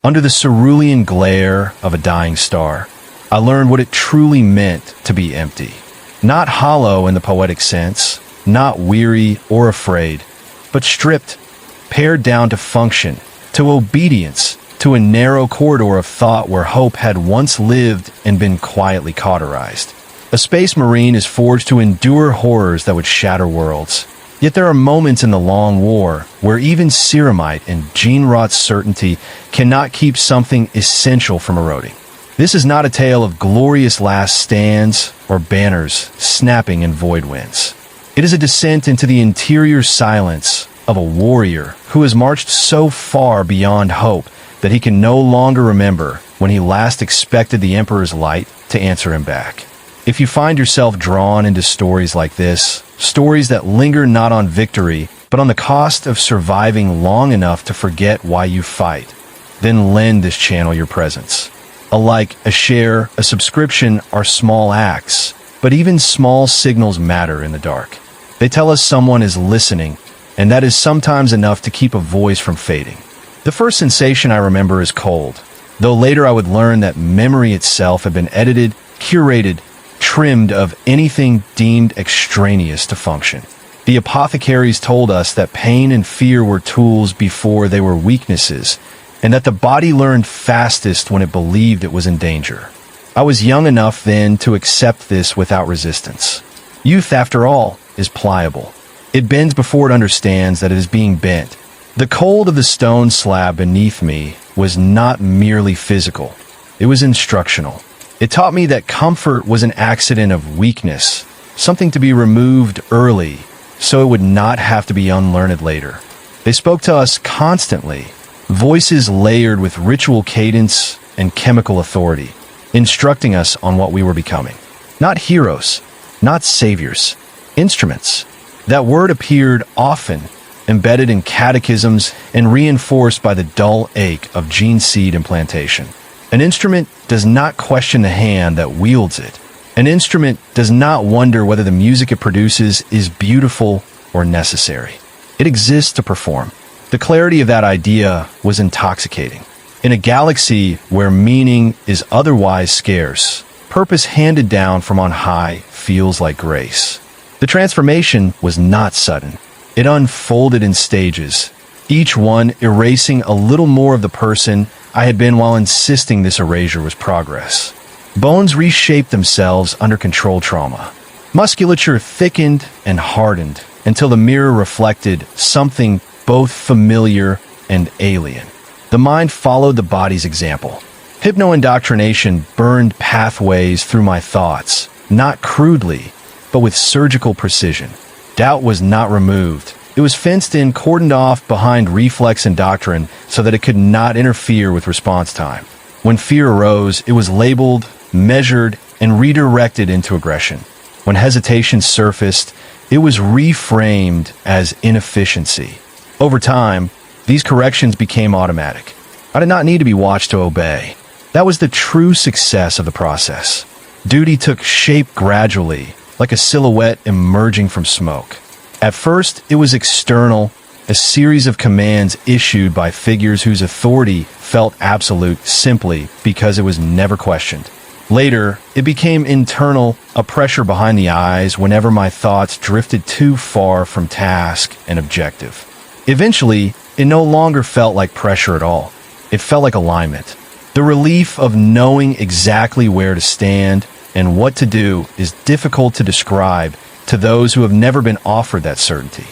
Under the cerulean glare of a dying star, I learned what it truly meant to be empty. Not hollow in the poetic sense, not weary or afraid, but stripped, pared down to function, to obedience, to a narrow corridor of thought where hope had once lived and been quietly cauterized. A space marine is forged to endure horrors that would shatter worlds. Yet there are moments in the long war where even ceramite and gene-rot certainty cannot keep something essential from eroding. This is not a tale of glorious last stands or banners snapping in void winds. It is a descent into the interior silence of a warrior who has marched so far beyond hope that he can no longer remember when he last expected the Emperor's light to answer him back. If you find yourself drawn into stories like this, stories that linger not on victory, but on the cost of surviving long enough to forget why you fight, then lend this channel your presence. A like, a share, a subscription are small acts, but even small signals matter in the dark. They tell us someone is listening, and that is sometimes enough to keep a voice from fading. The first sensation I remember is cold, though later I would learn that memory itself had been edited, curated, trimmed of anything deemed extraneous to function. The apothecaries told us that pain and fear were tools before they were weaknesses, and that the body learned fastest when it believed it was in danger. I was young enough then to accept this without resistance. Youth, after all, is pliable. It bends before it understands that it is being bent. The cold of the stone slab beneath me was not merely physical. It was instructional. It taught me that comfort was an accident of weakness, something to be removed early, so it would not have to be unlearned later. They spoke to us constantly, voices layered with ritual cadence and chemical authority, instructing us on what we were becoming. Not heroes, not saviors, instruments. That word appeared often, embedded in catechisms and reinforced by the dull ache of gene seed implantation. An instrument does not question the hand that wields it. An instrument does not wonder whether the music it produces is beautiful or necessary. It exists to perform. The clarity of that idea was intoxicating. In a galaxy where meaning is otherwise scarce, purpose handed down from on high feels like grace. The transformation was not sudden. It unfolded in stages, each one erasing a little more of the person I had been while insisting this erasure was progress. Bones reshaped themselves under controlled trauma. Musculature thickened and hardened until the mirror reflected something both familiar and alien. The mind followed the body's example. Hypno-indoctrination burned pathways through my thoughts, not crudely, but with surgical precision. Doubt was not removed. It was fenced in, cordoned off behind reflex and doctrine so that it could not interfere with response time. When fear arose, it was labeled, measured, and redirected into aggression. When hesitation surfaced, it was reframed as inefficiency. Over time, these corrections became automatic. I did not need to be watched to obey. That was the true success of the process. Duty took shape gradually, like a silhouette emerging from smoke. At first, it was external, a series of commands issued by figures whose authority felt absolute simply because it was never questioned. Later, it became internal, a pressure behind the eyes whenever my thoughts drifted too far from task and objective. Eventually, it no longer felt like pressure at all. It felt like alignment. The relief of knowing exactly where to stand and what to do is difficult to describe to those who have never been offered that certainty.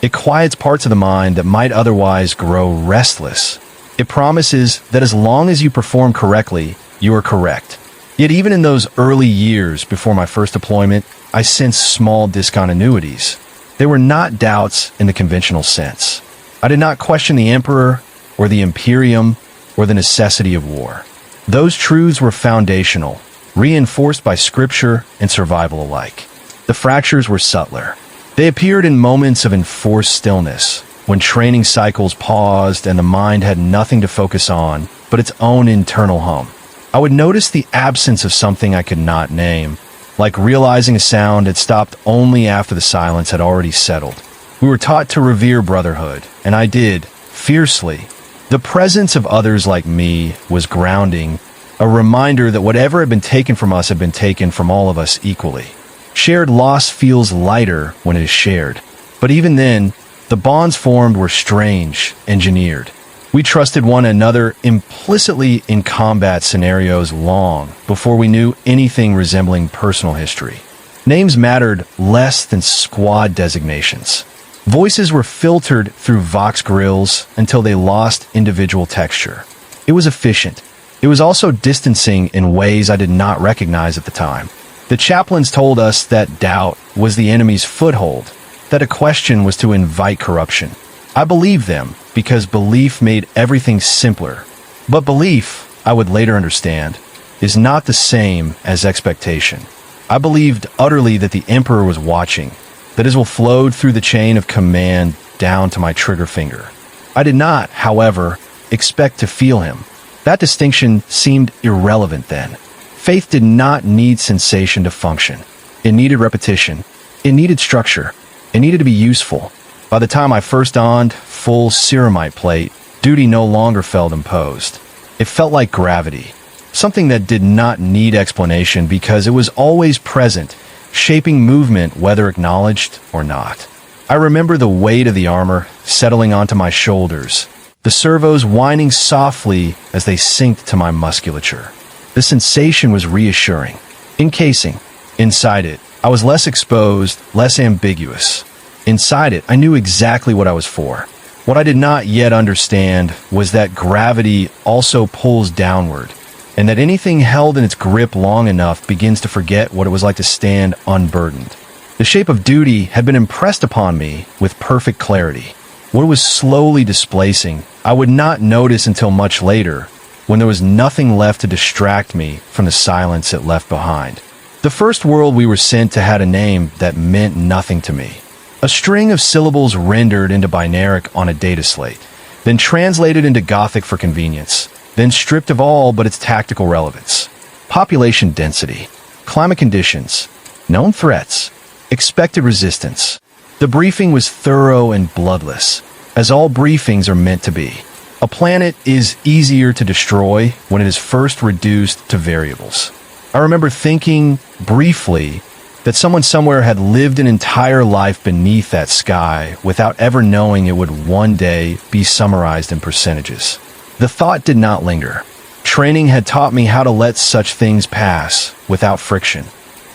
It quiets parts of the mind that might otherwise grow restless. It promises that as long as you perform correctly, you are correct. Yet even in those early years before my first deployment, I sensed small discontinuities. They were not doubts in the conventional sense. I did not question the Emperor or the Imperium or the necessity of war. Those truths were foundational, reinforced by scripture and survival alike. The fractures were subtler. They appeared in moments of enforced stillness, when training cycles paused and the mind had nothing to focus on but its own internal hum. I would notice the absence of something I could not name, like realizing a sound had stopped only after the silence had already settled. We were taught to revere brotherhood, and I did, fiercely, The presence of others like me was grounding, a reminder that whatever had been taken from us had been taken from all of us equally. Shared loss feels lighter when it is shared. But even then, the bonds formed were strange, engineered. We trusted one another implicitly in combat scenarios long before we knew anything resembling personal history. Names mattered less than squad designations. Voices were filtered through Vox grills until they lost individual texture. It was efficient. It was also distancing in ways I did not recognize at the time. The chaplains told us that doubt was the enemy's foothold, that a question was to invite corruption. I believed them because belief made everything simpler. But belief, I would later understand, is not the same as expectation. I believed utterly that the Emperor was watching, that his will flowed through the chain of command down to my trigger finger. I did not, however, expect to feel him. That distinction seemed irrelevant then. Faith did not need sensation to function. It needed repetition. It needed structure. It needed to be useful. By the time I first donned full ceramite plate, duty no longer felt imposed. It felt like gravity, something that did not need explanation because it was always present, shaping movement whether acknowledged or not. I remember the weight of the armor settling onto my shoulders, the servos whining softly as they synced to my musculature. The sensation was reassuring. Encasing. Inside it, I was less exposed, less ambiguous. Inside it, I knew exactly what I was for. What I did not yet understand was that gravity also pulls downward, and that anything held in its grip long enough begins to forget what it was like to stand unburdened. The shape of duty had been impressed upon me with perfect clarity. What it was slowly displacing, I would not notice until much later, when there was nothing left to distract me from the silence it left behind. The first world we were sent to had a name that meant nothing to me. A string of syllables rendered into binaric on a data slate, then translated into Gothic for convenience, then stripped of all but its tactical relevance. Population density, climate conditions, known threats, expected resistance. The briefing was thorough and bloodless, as all briefings are meant to be. A planet is easier to destroy when it is first reduced to variables. I remember thinking, briefly, that someone somewhere had lived an entire life beneath that sky without ever knowing it would one day be summarized in percentages. The thought did not linger. Training had taught me how to let such things pass without friction.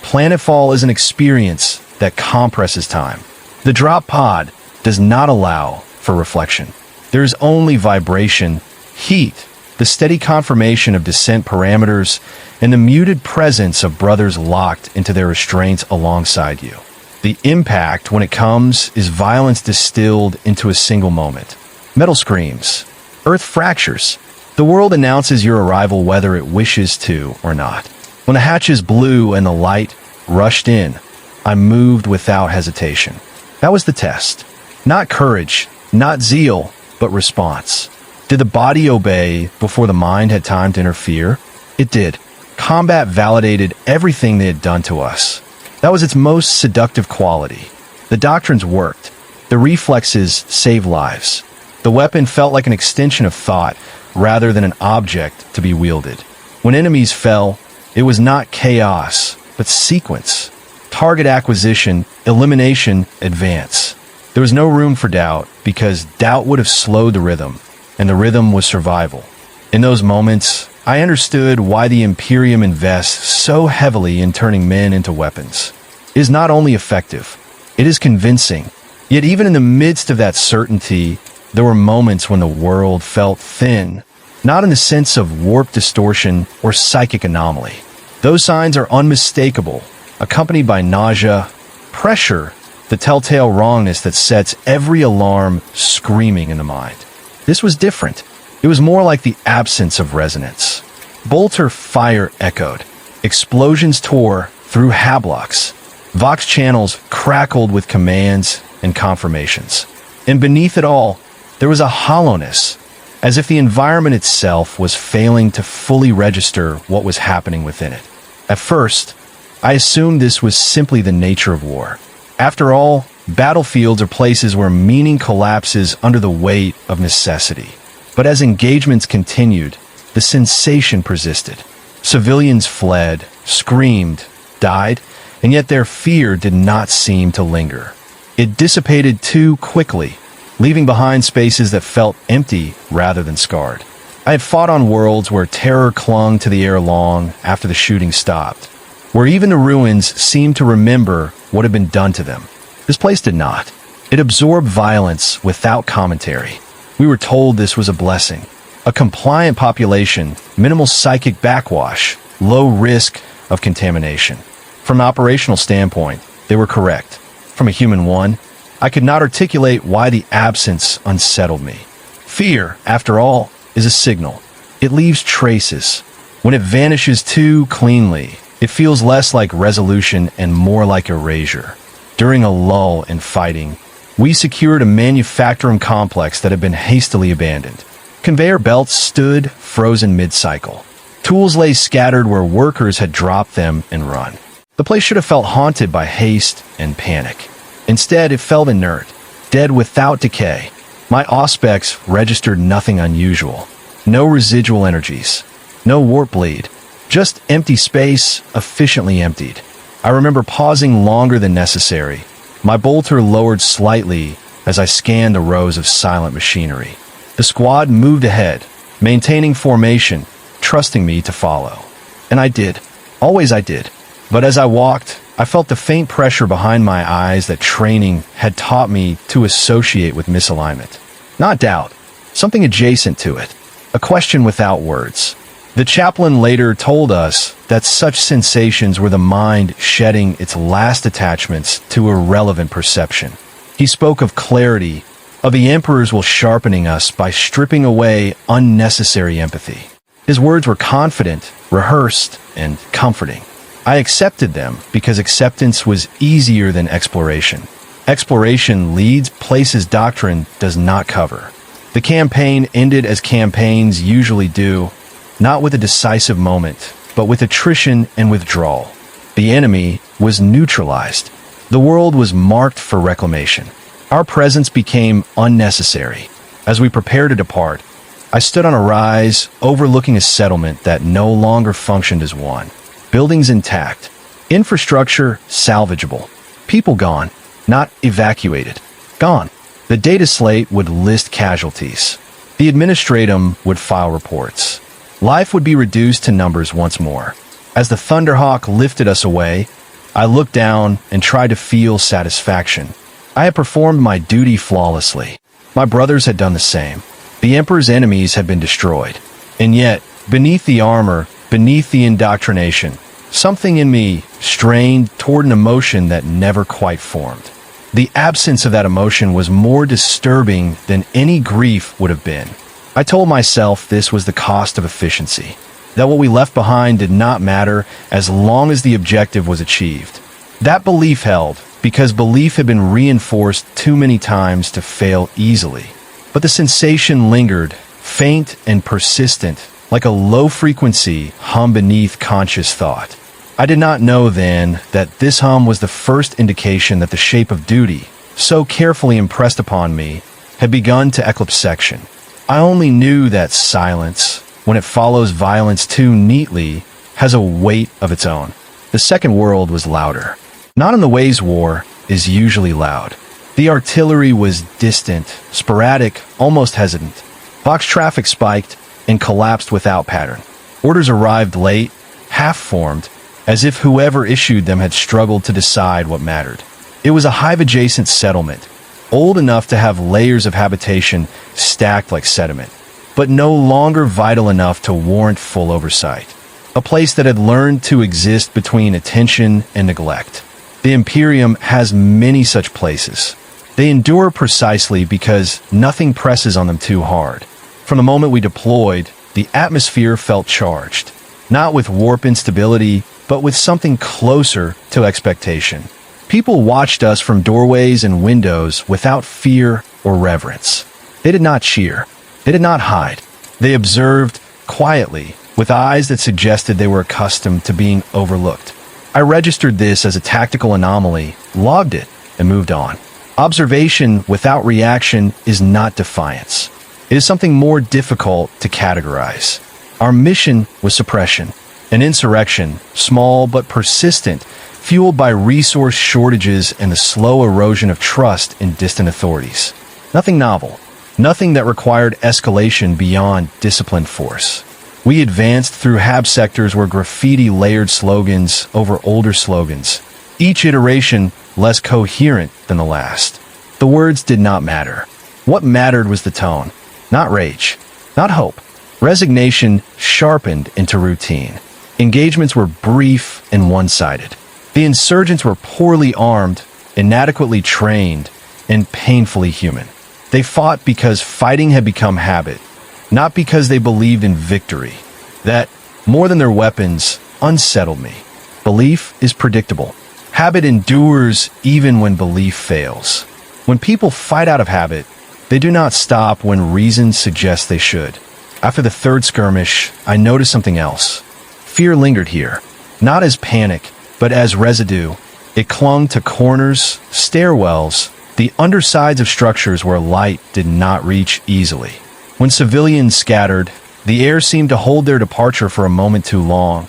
Planetfall is an experience that compresses time. The drop pod does not allow for reflection. There is only vibration, heat, the steady confirmation of descent parameters, and the muted presence of brothers locked into their restraints alongside you. The impact, when it comes, is violence distilled into a single moment. Metal screams. Earth fractures. The world announces your arrival whether it wishes to or not. When the hatches blew and the light rushed in, I moved without hesitation. That was the test. Not courage, not zeal, but response. Did the body obey before the mind had time to interfere? It did. Combat validated everything they had done to us. That was its most seductive quality. The doctrines worked. The reflexes saved lives. The weapon felt like an extension of thought rather than an object to be wielded. When enemies fell, it was not chaos, but sequence. Target acquisition, elimination, advance. There was no room for doubt because doubt would have slowed the rhythm, and the rhythm was survival. In those moments, I understood why the Imperium invests so heavily in turning men into weapons. It is not only effective, it is convincing. Yet even in the midst of that certainty, there were moments when the world felt thin, not in the sense of warp distortion or psychic anomaly. Those signs are unmistakable, accompanied by nausea, pressure, the telltale wrongness that sets every alarm screaming in the mind. This was different. It was more like the absence of resonance. Bolter fire echoed. Explosions tore through hablocks. Vox channels crackled with commands and confirmations. And beneath it all, there was a hollowness, as if the environment itself was failing to fully register what was happening within it. At first, I assumed this was simply the nature of war. After all, battlefields are places where meaning collapses under the weight of necessity. But as engagements continued, the sensation persisted. Civilians fled, screamed, died, and yet their fear did not seem to linger. It dissipated too quickly, leaving behind spaces that felt empty rather than scarred. I had fought on worlds where terror clung to the air long after the shooting stopped, where even the ruins seemed to remember what had been done to them. This place did not. It absorbed violence without commentary. We were told this was a blessing. A compliant population, minimal psychic backwash, low risk of contamination. From an operational standpoint, they were correct. From a human one, I could not articulate why the absence unsettled me. Fear, after all, is a signal. It leaves traces. When it vanishes too cleanly, it feels less like resolution and more like erasure. During a lull in fighting, we secured a manufacturing complex that had been hastily abandoned. Conveyor belts stood frozen mid-cycle. Tools lay scattered where workers had dropped them and run. The place should have felt haunted by haste and panic. Instead, it felt inert, dead without decay. My auspex registered nothing unusual. No residual energies. No warp bleed. Just empty space, efficiently emptied. I remember pausing longer than necessary. My bolter lowered slightly as I scanned the rows of silent machinery. The squad moved ahead, maintaining formation, trusting me to follow. And I did. Always I did. But as I walked, I felt the faint pressure behind my eyes that training had taught me to associate with misalignment. Not doubt, something adjacent to it. A question without words. The chaplain later told us that such sensations were the mind shedding its last attachments to irrelevant perception. He spoke of clarity, of the Emperor's will sharpening us by stripping away unnecessary empathy. His words were confident, rehearsed, and comforting. I accepted them because acceptance was easier than exploration. Exploration leads places doctrine does not cover. The campaign ended as campaigns usually do, not with a decisive moment, but with attrition and withdrawal. The enemy was neutralized. The world was marked for reclamation. Our presence became unnecessary. As we prepared to depart, I stood on a rise overlooking a settlement that no longer functioned as one. Buildings intact. Infrastructure salvageable. People gone, not evacuated. Gone. The data slate would list casualties. The administratum would file reports. Life would be reduced to numbers once more. As the Thunderhawk lifted us away, I looked down and tried to feel satisfaction. I had performed my duty flawlessly. My brothers had done the same. The Emperor's enemies had been destroyed. And yet, beneath the armor, beneath the indoctrination, something in me strained toward an emotion that never quite formed. The absence of that emotion was more disturbing than any grief would have been. I told myself this was the cost of efficiency, that what we left behind did not matter as long as the objective was achieved. That belief held because belief had been reinforced too many times to fail easily. But the sensation lingered, faint and persistent, like a low-frequency hum beneath conscious thought. I did not know then that this hum was the first indication that the shape of duty, so carefully impressed upon me, had begun to eclipse section. I only knew that silence, when it follows violence too neatly, has a weight of its own. The second world was louder. Not in the ways war is usually loud. The artillery was distant, sporadic, almost hesitant. Box traffic spiked and collapsed without pattern. Orders arrived late, half-formed, as if whoever issued them had struggled to decide what mattered. It was a hive-adjacent settlement, old enough to have layers of habitation stacked like sediment, but no longer vital enough to warrant full oversight. A place that had learned to exist between attention and neglect. The Imperium has many such places. They endure precisely because nothing presses on them too hard. From the moment we deployed, the atmosphere felt charged, not with warp instability, but with something closer to expectation. People watched us from doorways and windows without fear or reverence. They did not cheer. They did not hide. They observed quietly, with eyes that suggested they were accustomed to being overlooked. I registered this as a tactical anomaly, logged it, and moved on. Observation without reaction is not defiance. It is something more difficult to categorize. Our mission was suppression, an insurrection, small but persistent, fueled by resource shortages and the slow erosion of trust in distant authorities. Nothing novel, nothing that required escalation beyond disciplined force. We advanced through hab sectors where graffiti layered slogans over older slogans, each iteration less coherent than the last. The words did not matter. What mattered was the tone. Not rage, not hope. Resignation sharpened into routine. Engagements were brief and one-sided. The insurgents were poorly armed, inadequately trained, and painfully human. They fought because fighting had become habit, not because they believed in victory. That, more than their weapons, unsettled me. Belief is predictable. Habit endures even when belief fails. When people fight out of habit, they do not stop when reason suggests they should. After the third skirmish, I noticed something else. Fear lingered here, not as panic, but as residue. It clung to corners, stairwells, the undersides of structures where light did not reach easily. When civilians scattered, the air seemed to hold their departure for a moment too long,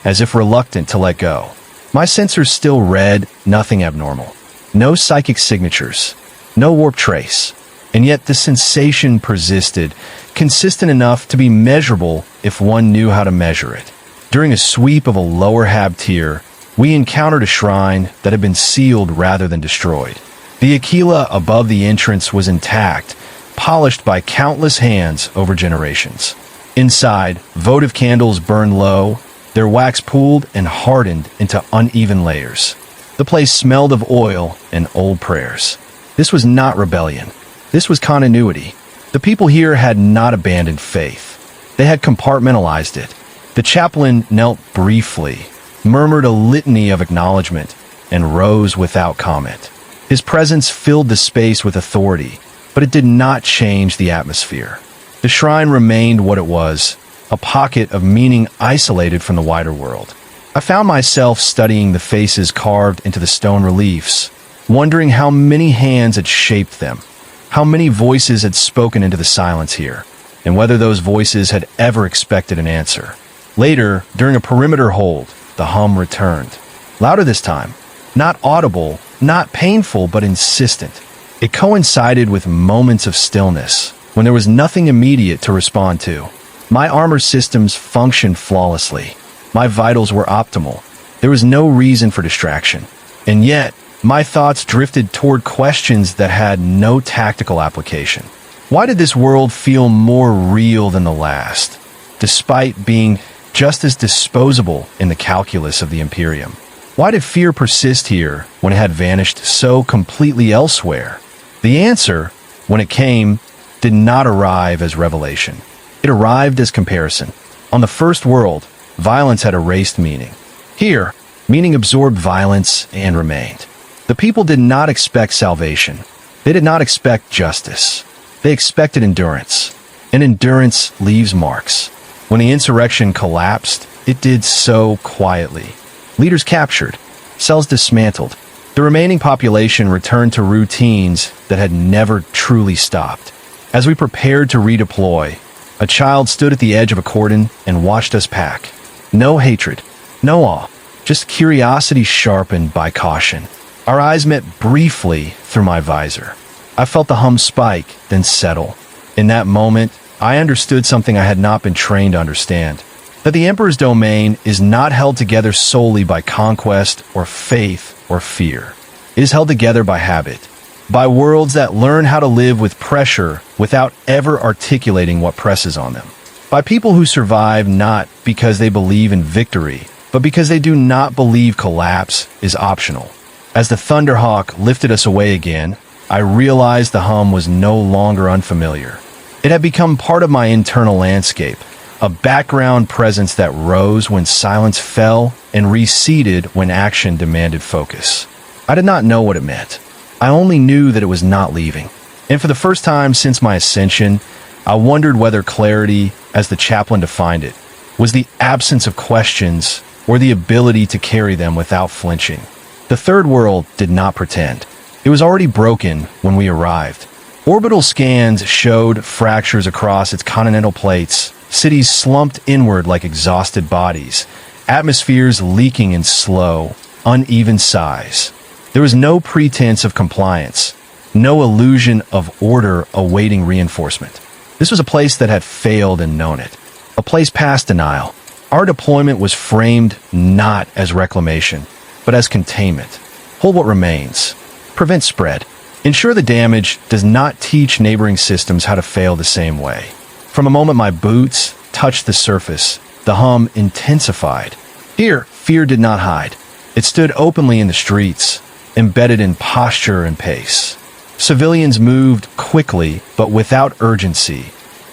as if reluctant to let go. My sensors still read nothing abnormal. No psychic signatures, no warp trace. And yet the sensation persisted, consistent enough to be measurable if one knew how to measure it. During a sweep of a lower hab tier, we encountered a shrine that had been sealed rather than destroyed. The Aquila above the entrance was intact, polished by countless hands over generations. Inside, votive candles burned low, their wax pooled and hardened into uneven layers. The place smelled of oil and old prayers. This was not rebellion. This was continuity. The people here had not abandoned faith. They had compartmentalized it. The chaplain knelt briefly, murmured a litany of acknowledgement, and rose without comment. His presence filled the space with authority, but it did not change the atmosphere. The shrine remained what it was, a pocket of meaning isolated from the wider world. I found myself studying the faces carved into the stone reliefs, wondering how many hands had shaped them, how many voices had spoken into the silence here, and whether those voices had ever expected an answer. Later, during a perimeter hold, the hum returned. Louder this time. Not audible, not painful, but insistent. It coincided with moments of stillness, when there was nothing immediate to respond to. My armor systems functioned flawlessly. My vitals were optimal. There was no reason for distraction. And yet, my thoughts drifted toward questions that had no tactical application. Why did this world feel more real than the last, despite being just as disposable in the calculus of the Imperium? Why did fear persist here when it had vanished so completely elsewhere? The answer, when it came, did not arrive as revelation. It arrived as comparison. On the first world, violence had erased meaning. Here, meaning absorbed violence and remained. The people did not expect salvation. They did not expect justice. They expected endurance. And endurance leaves marks. When the insurrection collapsed, it did so quietly. Leaders captured, cells dismantled. The remaining population returned to routines that had never truly stopped. As we prepared to redeploy, a child stood at the edge of a cordon and watched us pack. No hatred, no awe, just curiosity sharpened by caution. Our eyes met briefly through my visor. I felt the hum spike, then settle. In that moment, I understood something I had not been trained to understand. That the Emperor's domain is not held together solely by conquest or faith or fear. It is held together by habit. By worlds that learn how to live with pressure without ever articulating what presses on them. By people who survive not because they believe in victory, but because they do not believe collapse is optional. As the Thunderhawk lifted us away again, I realized the hum was no longer unfamiliar. It had become part of my internal landscape, a background presence that rose when silence fell and receded when action demanded focus. I did not know what it meant. I only knew that it was not leaving. And for the first time since my ascension, I wondered whether clarity, as the chaplain defined it, was the absence of questions or the ability to carry them without flinching. The third world did not pretend. It was already broken when we arrived. Orbital scans showed fractures across its continental plates, cities slumped inward like exhausted bodies, atmospheres leaking in slow, uneven sighs. There was no pretense of compliance, no illusion of order awaiting reinforcement. This was a place that had failed and known it, a place past denial. Our deployment was framed not as reclamation, but as containment. Hold what remains. Prevent spread. Ensure the damage does not teach neighboring systems how to fail the same way. From the moment my boots touched the surface, the hum intensified. Here, fear did not hide. It stood openly in the streets, embedded in posture and pace. Civilians moved quickly, but without urgency,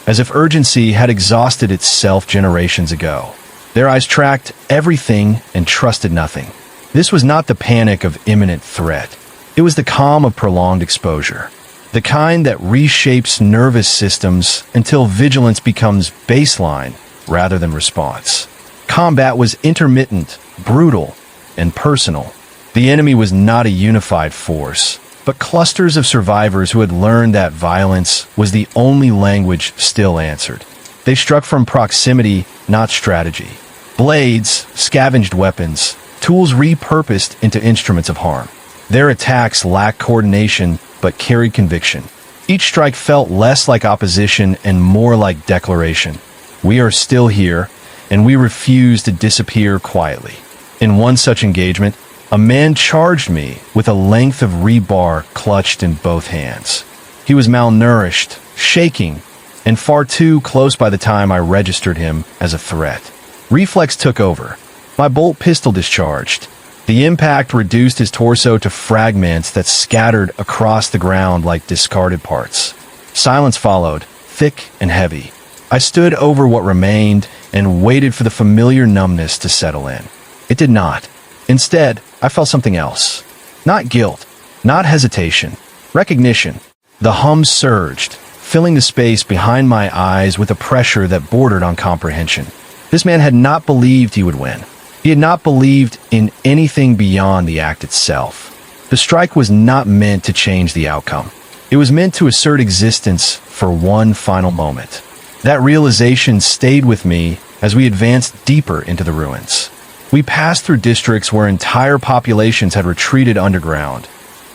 as if urgency had exhausted itself generations ago. Their eyes tracked everything and trusted nothing. This was not the panic of imminent threat. It was the calm of prolonged exposure, the kind that reshapes nervous systems until vigilance becomes baseline rather than response. Combat was intermittent, brutal, and personal. The enemy was not a unified force, but clusters of survivors who had learned that violence was the only language still answered. They struck from proximity, not strategy. Blades, scavenged weapons, tools repurposed into instruments of harm. Their attacks lacked coordination, but carried conviction. Each strike felt less like opposition and more like declaration. We are still here, and we refuse to disappear quietly. In one such engagement, a man charged me with a length of rebar clutched in both hands. He was malnourished, shaking, and far too close by the time I registered him as a threat. Reflex took over. My bolt pistol discharged. The impact reduced his torso to fragments that scattered across the ground like discarded parts. Silence followed, thick and heavy. I stood over what remained and waited for the familiar numbness to settle in. It did not. Instead, I felt something else. Not guilt, not hesitation, recognition. The hum surged, filling the space behind my eyes with a pressure that bordered on comprehension. This man had not believed he would win. He had not believed in anything beyond the act itself. The strike was not meant to change the outcome. It was meant to assert existence for one final moment. That realization stayed with me as we advanced deeper into the ruins. We passed through districts where entire populations had retreated underground,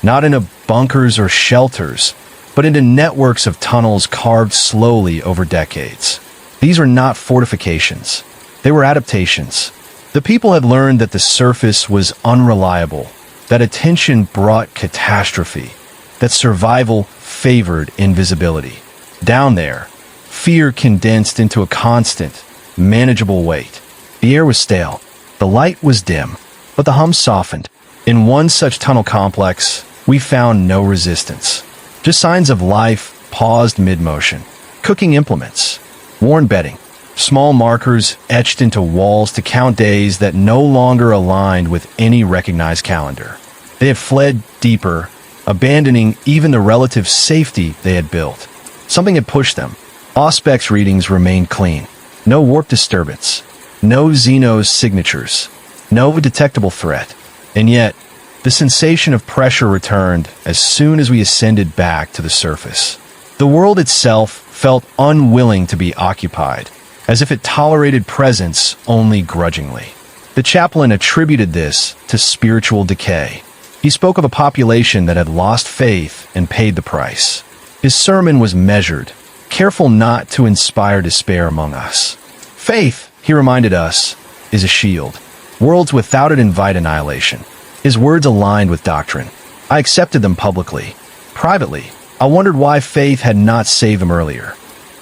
not into bunkers or shelters, but into networks of tunnels carved slowly over decades. These were not fortifications. They were adaptations. The people had learned that the surface was unreliable, that attention brought catastrophe, that survival favored invisibility. Down there, fear condensed into a constant, manageable weight. The air was stale. The light was dim, but the hum softened. In one such tunnel complex, we found no resistance. Just signs of life paused mid-motion. Cooking implements, worn bedding, small markers etched into walls to count days that no longer aligned with any recognized calendar. They had fled deeper, abandoning even the relative safety they had built. Something had pushed them. Auspex readings remained clean. No warp disturbance. No Xenos signatures. No detectable threat. And yet, the sensation of pressure returned as soon as we ascended back to the surface. The world itself felt unwilling to be occupied, as if it tolerated presence only grudgingly. The chaplain attributed this to spiritual decay. He spoke of a population that had lost faith and paid the price. His sermon was measured, careful not to inspire despair among us. Faith, he reminded us, is a shield. Worlds without it invite annihilation. His words aligned with doctrine. I accepted them publicly. Privately, I wondered why faith had not saved them earlier.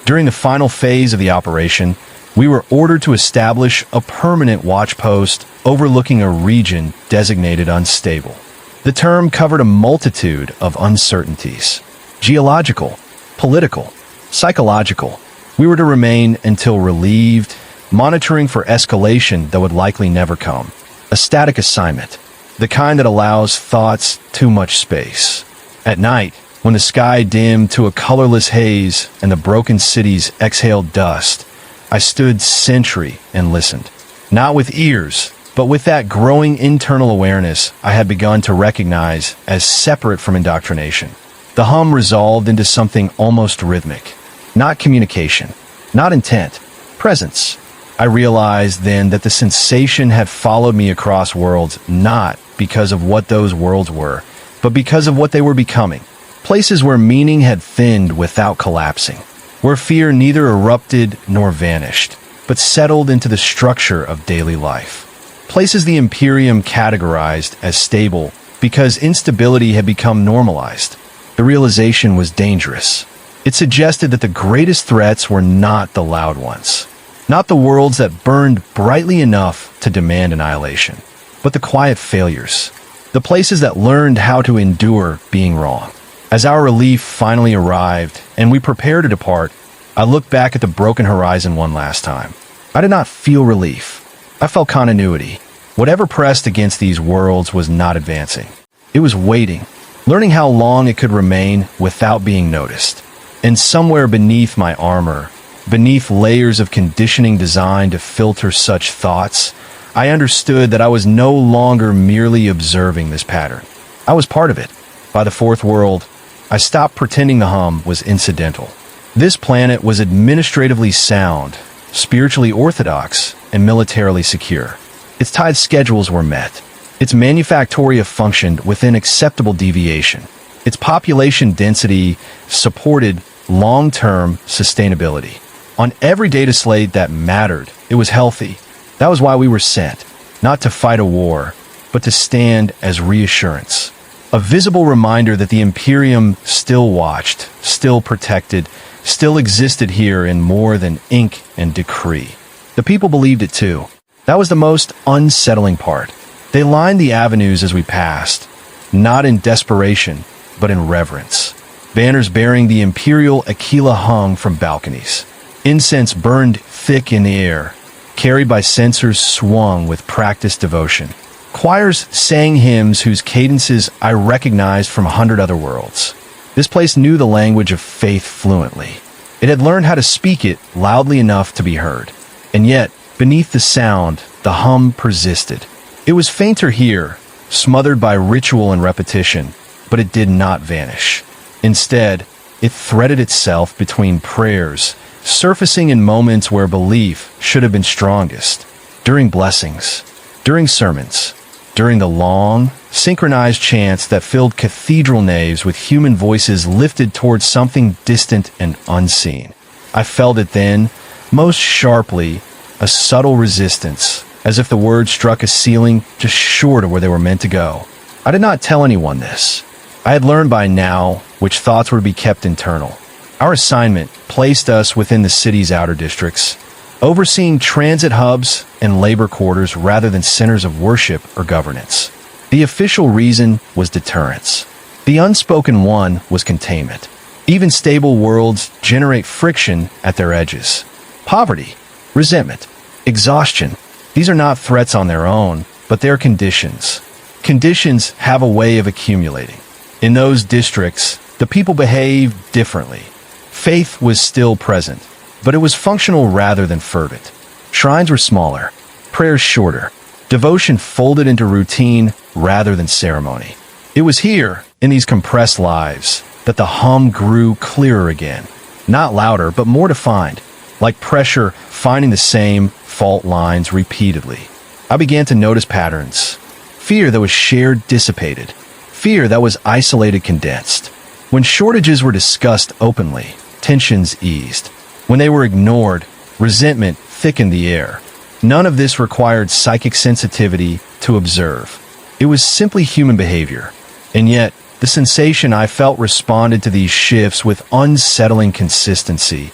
During the final phase of the operation, we were ordered to establish a permanent watch post overlooking a region designated unstable. The term covered a multitude of uncertainties. Geological, political, psychological. We were to remain until relieved, monitoring for escalation that would likely never come. A static assignment, the kind that allows thoughts too much space. At night, when the sky dimmed to a colorless haze and the broken cities exhaled dust, I stood sentry and listened. Not with ears, but with that growing internal awareness I had begun to recognize as separate from indoctrination. The The hum resolved into something almost rhythmic. Not communication, not intent, presence. I realized then that the sensation had followed me across worlds not because of what those worlds were, but because of what they were becoming. Places where meaning had thinned without collapsing, where fear neither erupted nor vanished, but settled into the structure of daily life. Places the Imperium categorized as stable because instability had become normalized. The realization was dangerous. It suggested that the greatest threats were not the loud ones, not the worlds that burned brightly enough to demand annihilation, but the quiet failures, the places that learned how to endure being wrong. As our relief finally arrived and we prepared to depart, I looked back at the broken horizon one last time. I did not feel relief. I felt continuity. Whatever pressed against these worlds was not advancing. It was waiting, learning how long it could remain without being noticed. And somewhere beneath my armor, beneath layers of conditioning designed to filter such thoughts, I understood that I was no longer merely observing this pattern. I was part of it. By the fourth world, I stopped pretending the hum was incidental. This planet was administratively sound, spiritually orthodox, and militarily secure. Its tide schedules were met. Its manufactoria functioned within acceptable deviation. Its population density supported long-term sustainability. On every data slate that mattered, it was healthy. That was why we were sent, not to fight a war, but to stand as reassurance. A visible reminder that the Imperium still watched, still protected, still existed here in more than ink and decree. The people believed it too. That was the most unsettling part. They lined the avenues as we passed, not in desperation, but in reverence. Banners bearing the Imperial Aquila hung from balconies. Incense burned thick in the air, carried by censers swung with practiced devotion. Choirs sang hymns whose cadences I recognized from 100 other worlds. This place knew the language of faith fluently. It had learned how to speak it loudly enough to be heard. And yet, beneath the sound, the hum persisted. It was fainter here, smothered by ritual and repetition, but it did not vanish. Instead, it threaded itself between prayers, surfacing in moments where belief should have been strongest, during blessings, during sermons, during the long, synchronized chants that filled cathedral naves with human voices lifted towards something distant and unseen. I felt it then, most sharply, a subtle resistance, as if the words struck a ceiling just short of where they were meant to go. I did not tell anyone this. I had learned by now which thoughts were to be kept internal. Our assignment placed us within the city's outer districts, overseeing transit hubs and labor quarters rather than centers of worship or governance. The official reason was deterrence. The unspoken one was containment. Even stable worlds generate friction at their edges. Poverty, resentment, exhaustion. These are not threats on their own, but they're conditions. Conditions have a way of accumulating. In those districts, the people behaved differently. Faith was still present, but it was functional rather than fervent. Shrines were smaller, prayers shorter, devotion folded into routine rather than ceremony. It was here, in these compressed lives, that the hum grew clearer again. Not louder, but more defined, like pressure finding the same fault lines repeatedly. I began to notice patterns. Fear that was shared dissipated. Fear that was isolated condensed. When shortages were discussed openly, tensions eased. When they were ignored, resentment thickened the air. None of this required psychic sensitivity to observe. It was simply human behavior. And yet, the sensation I felt responded to these shifts with unsettling consistency,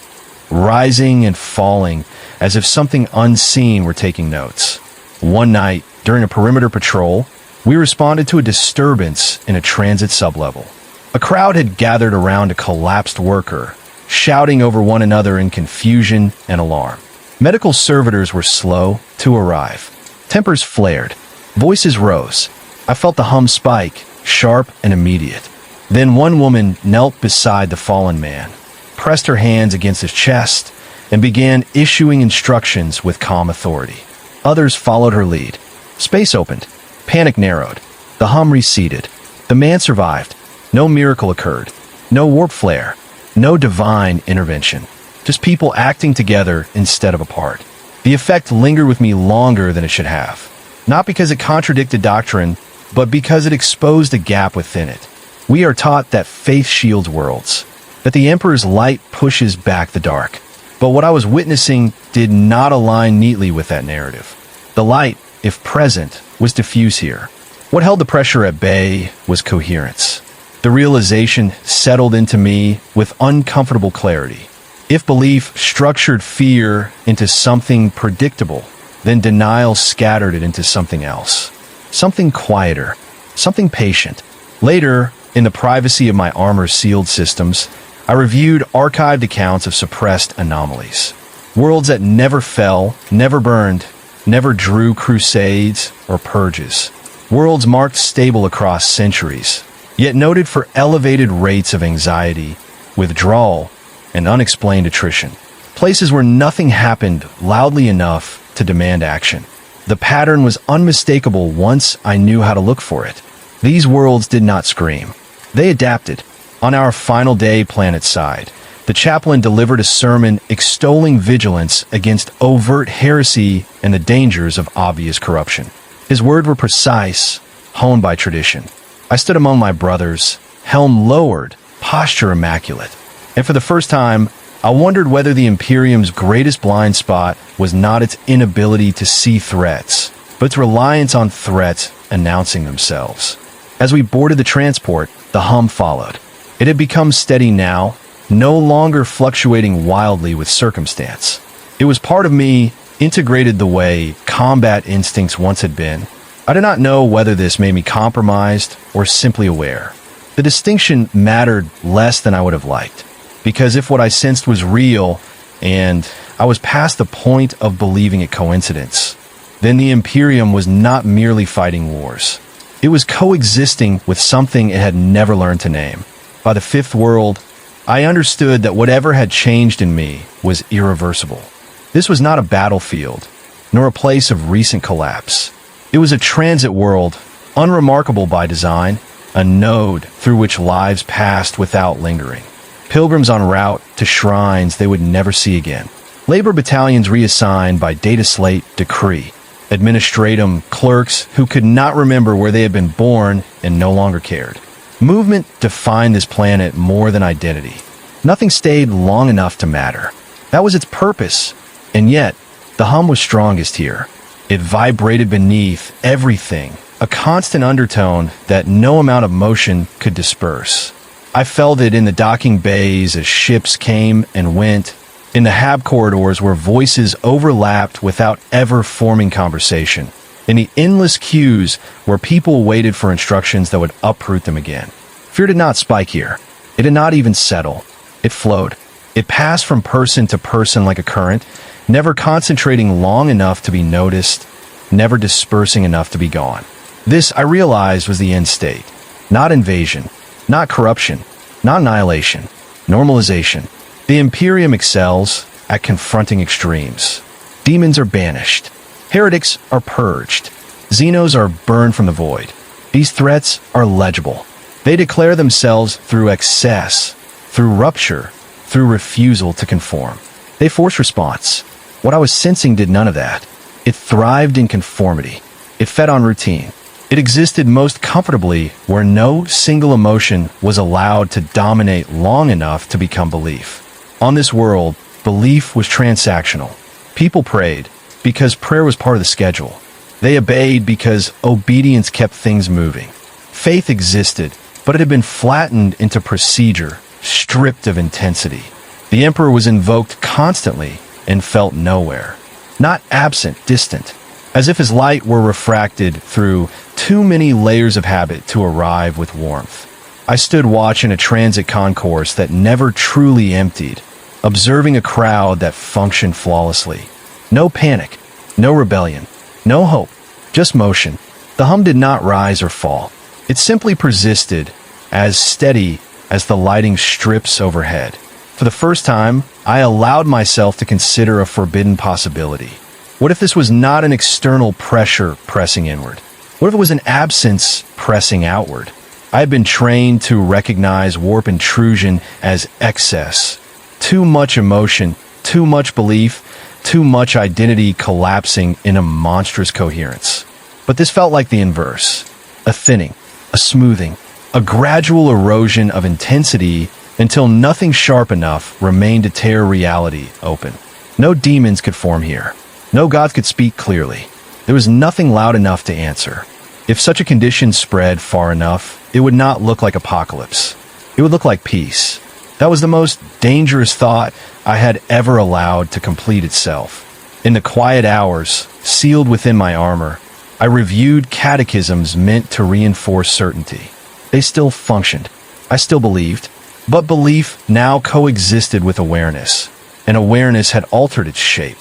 rising and falling as if something unseen were taking notes. One night, during a perimeter patrol, we responded to a disturbance in a transit sublevel. A crowd had gathered around a collapsed worker, shouting over one another in confusion and alarm. Medical servitors were slow to arrive. Tempers flared. Voices rose. I felt the hum spike, sharp and immediate. Then one woman knelt beside the fallen man, pressed her hands against his chest, and began issuing instructions with calm authority. Others followed her lead. Space opened. Panic narrowed. The hum receded. The man survived. No miracle occurred. No warp flare. No divine intervention. Just people acting together instead of apart. The effect lingered with me longer than it should have. Not because it contradicted doctrine, but because it exposed a gap within it. We are taught that faith shields worlds, that the Emperor's light pushes back the dark. But what I was witnessing did not align neatly with that narrative. The light, if present, was diffuse here. What held the pressure at bay was coherence. The realization settled into me with uncomfortable clarity. If belief structured fear into something predictable, then denial scattered it into something else. Something quieter, something patient. Later, in the privacy of my armor-sealed systems, I reviewed archived accounts of suppressed anomalies. Worlds that never fell, never burned, never drew crusades or purges. Worlds marked stable across centuries, yet noted for elevated rates of anxiety, withdrawal, and unexplained attrition. Places where nothing happened loudly enough to demand action. The pattern was unmistakable once I knew how to look for it. These worlds did not scream. They adapted. On our final day planetside, the chaplain delivered a sermon extolling vigilance against overt heresy and the dangers of obvious corruption. His words were precise, honed by tradition. I stood among my brothers, helm lowered, posture immaculate. And for the first time, I wondered whether the Imperium's greatest blind spot was not its inability to see threats, but its reliance on threats announcing themselves. As we boarded the transport, the hum followed. It had become steady now, no longer fluctuating wildly with circumstance. It was part of me, integrated the way combat instincts once had been. I did not know whether this made me compromised or simply aware. The distinction mattered less than I would have liked, because if what I sensed was real, and I was past the point of believing it coincidence, then the Imperium was not merely fighting wars. It was coexisting with something it had never learned to name. By the fifth world, I understood that whatever had changed in me was irreversible. This was not a battlefield, nor a place of recent collapse. It was a transit world, unremarkable by design, a node through which lives passed without lingering. Pilgrims en route to shrines they would never see again. Labor battalions reassigned by data slate decree. Administratum clerks who could not remember where they had been born and no longer cared. Movement defined this planet more than identity. Nothing stayed long enough to matter. That was its purpose, and yet, the hum was strongest here. It vibrated beneath everything, a constant undertone that no amount of motion could disperse. I felt it in the docking bays as ships came and went, in the hab corridors where voices overlapped without ever forming conversation, in the endless queues where people waited for instructions that would uproot them again. Fear did not spike here. It did not even settle. It flowed. It passed from person to person like a current, never concentrating long enough to be noticed, never dispersing enough to be gone. This, I realized, was the end state. Not invasion, not corruption, not annihilation, normalization. The Imperium excels at confronting extremes. Demons are banished. Heretics are purged. Xenos are burned from the void. These threats are legible. They declare themselves through excess, through rupture, through refusal to conform. They force response. What I was sensing did none of that. It thrived in conformity. It fed on routine. It existed most comfortably where no single emotion was allowed to dominate long enough to become belief. On this world, belief was transactional. People prayed because prayer was part of the schedule. They obeyed because obedience kept things moving. Faith existed, but it had been flattened into procedure, stripped of intensity. The Emperor was invoked constantly and felt nowhere. Not absent, distant, as if his light were refracted through too many layers of habit to arrive with warmth. I stood watch in a transit concourse that never truly emptied, observing a crowd that functioned flawlessly. No panic, no rebellion, no hope, just motion. The hum did not rise or fall. It simply persisted, as steady as the lighting strips overhead. For the first time, I allowed myself to consider a forbidden possibility. What if this was not an external pressure pressing inward? What if it was an absence pressing outward? I had been trained to recognize warp intrusion as excess. Too much emotion, too much belief, too much identity collapsing in a monstrous coherence. But this felt like the inverse. A thinning, a smoothing, a gradual erosion of intensity until nothing sharp enough remained to tear reality open. No demons could form here. No gods could speak clearly. There was nothing loud enough to answer. If such a condition spread far enough, it would not look like apocalypse. It would look like peace. That was the most dangerous thought I had ever allowed to complete itself. In the quiet hours, sealed within my armor, I reviewed catechisms meant to reinforce certainty. They still functioned. I still believed. But belief now coexisted with awareness, and awareness had altered its shape.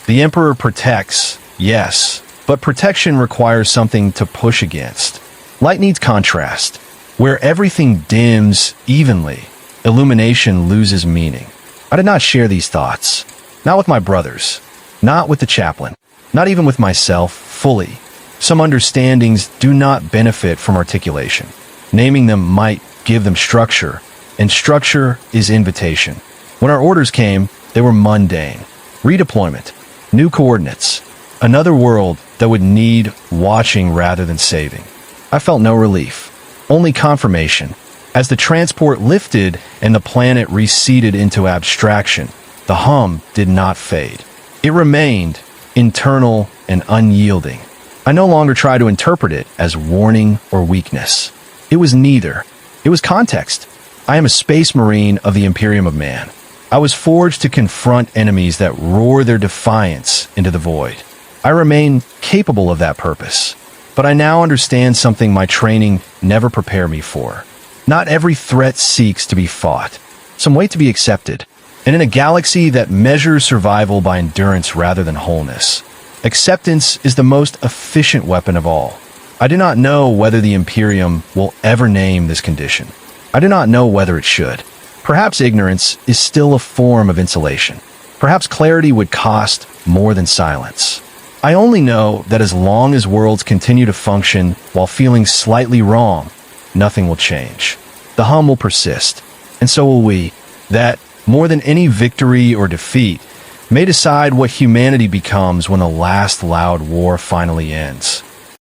The Emperor protects, yes, but protection requires something to push against. Light needs contrast. Where everything dims evenly, illumination loses meaning. I did not share these thoughts. Not with my brothers. Not with the chaplain. Not even with myself, fully. Some understandings do not benefit from articulation. Naming them might give them structure, and structure is invitation. When our orders came, they were mundane. Redeployment, new coordinates, another world that would need watching rather than saving. I felt no relief, only confirmation. As the transport lifted and the planet receded into abstraction, the hum did not fade. It remained internal and unyielding. I no longer try to interpret it as warning or weakness. It was neither. It was context. I am a space marine of the Imperium of Man. I was forged to confront enemies that roar their defiance into the void. I remain capable of that purpose. But I now understand something my training never prepared me for. Not every threat seeks to be fought. Some wait to be accepted. And in a galaxy that measures survival by endurance rather than wholeness, acceptance is the most efficient weapon of all. I do not know whether the Imperium will ever name this condition. I do not know whether it should. Perhaps ignorance is still a form of insulation. Perhaps clarity would cost more than silence. I only know that as long as worlds continue to function while feeling slightly wrong, nothing will change. The hum will persist, and so will we. That, more than any victory or defeat, may decide what humanity becomes when the last loud war finally ends.